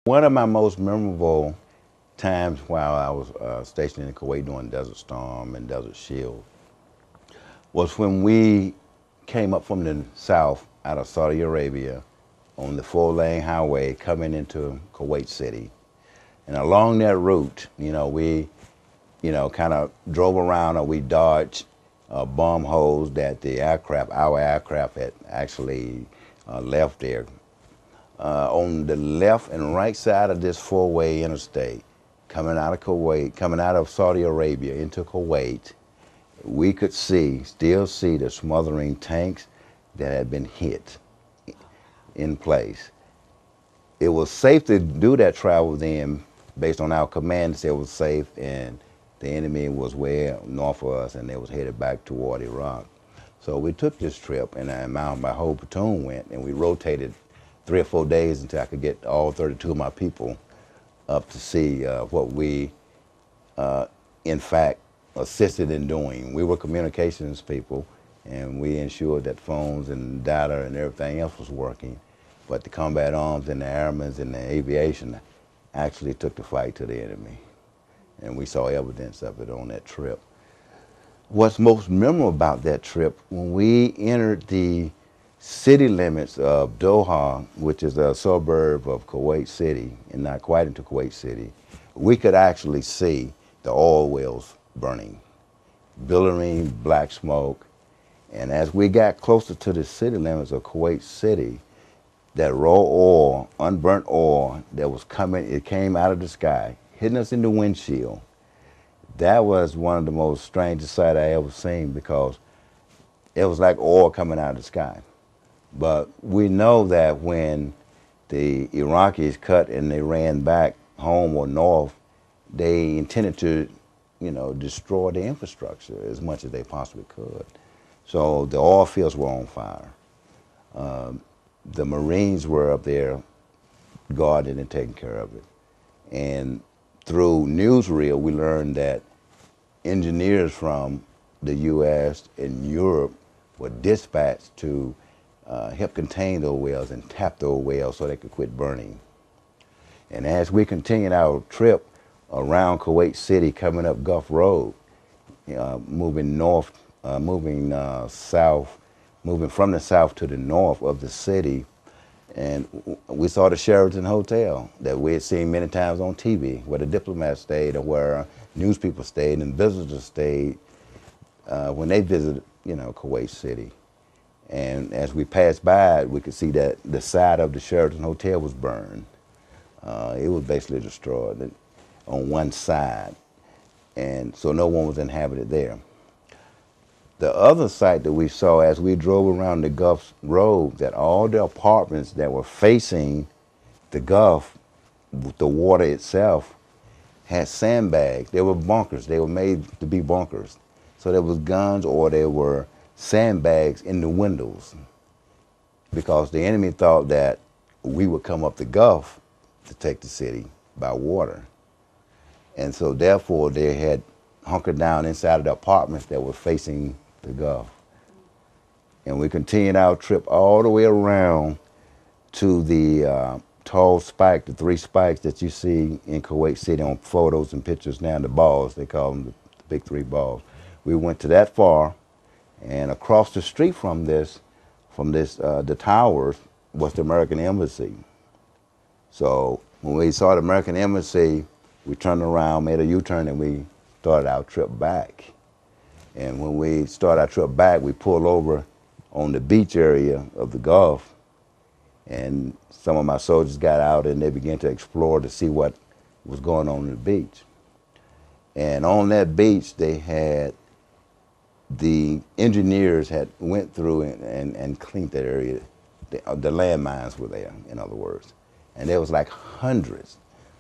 One of my most memorable times while I was stationed in Kuwait during Desert Storm and Desert Shield was when we came up from the south out of Saudi Arabia on the 4-lane highway coming into Kuwait City. And along that route, we, kind of drove around or we dodged bomb holes that our aircraft had actually left there. On the left and right side of this 4-way interstate, coming out of Kuwait, coming out of Saudi Arabia into Kuwait, we could still see the smothering tanks that had been hit in place. It was safe to do that travel then based on our commands. It was safe, and the enemy was way north of us and they was headed back toward Iraq. So we took this trip, and my whole platoon went, and we rotated 3 or 4 days until I could get all 32 of my people up to see what we, in fact, assisted in doing. We were communications people, and we ensured that phones and data and everything else was working. But the combat arms and the airmen and the aviation actually took the fight to the enemy. And we saw evidence of it on that trip. What's most memorable about that trip, when we entered the city limits of Doha, which is a suburb of Kuwait City, and not quite into Kuwait City, we could actually see the oil wells burning, billowing black smoke. And as we got closer to the city limits of Kuwait City, that raw oil, unburnt oil that was coming, it came out of the sky, hitting us in the windshield. That was one of the most strangest sights I ever seen, because it was like oil coming out of the sky. But we know that when the Iraqis cut and they ran back home or north, they intended to, destroy the infrastructure as much as they possibly could. So the oil fields were on fire. The Marines were up there guarding and taking care of it. And through newsreel, we learned that engineers from the U.S. and Europe were dispatched to help contain those wells and tap those wells so they could quit burning. And as we continued our trip around Kuwait City, coming up Gulf Road, moving north, moving south, moving from the south to the north of the city, and we saw the Sheraton Hotel that we had seen many times on TV, where the diplomats stayed or where news people stayed and visitors stayed when they visited, Kuwait City. And as we passed by it, we could see that the side of the Sheraton Hotel was burned. It was basically destroyed on one side, and so no one was inhabited there. The other site that we saw as we drove around the Gulf Road, that all the apartments that were facing the Gulf, the water itself, had sandbags. They were bunkers. They were made to be bunkers. So there was guns or there were sandbags in the windows, because the enemy thought that we would come up the Gulf to take the city by water. And so therefore they had hunkered down inside of the apartments that were facing the Gulf. And we continued our trip all the way around to the tall spike, the 3 spikes that you see in Kuwait City on photos and pictures now, the balls, they call them the big 3 balls. We went to that far, and across the street from the towers was the American Embassy. So when we saw the American Embassy, we turned around, made a U-turn, and we started our trip back. And when we started our trip back, we pulled over on the beach area of the Gulf, and some of my soldiers got out and they began to explore to see what was going on the beach. And on that beach, the engineers had went through and cleaned that area. The landmines were there, in other words. And there was like hundreds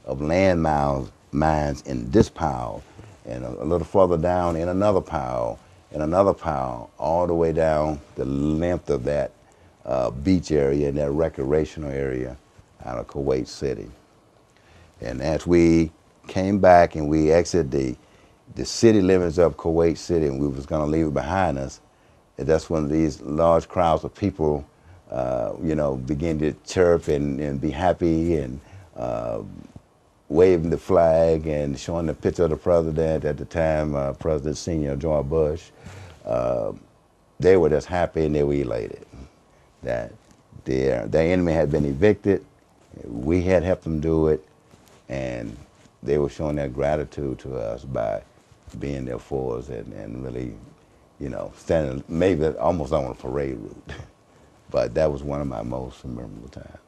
of landmines in this pile, and a little further down in another pile, and another pile, all the way down the length of that beach area and that recreational area out of Kuwait City. And as we came back and we exited the city limits of Kuwait City, and we was going to leave it behind us, and that's when these large crowds of people, began to chirp and be happy and waving the flag and showing the picture of the president at the time, President Senior George Bush. They were just happy and they were elated that their enemy had been evicted. We had helped them do it, and they were showing their gratitude to us by being there for us and really, you know, standing maybe almost on a parade route. But that was one of my most memorable times.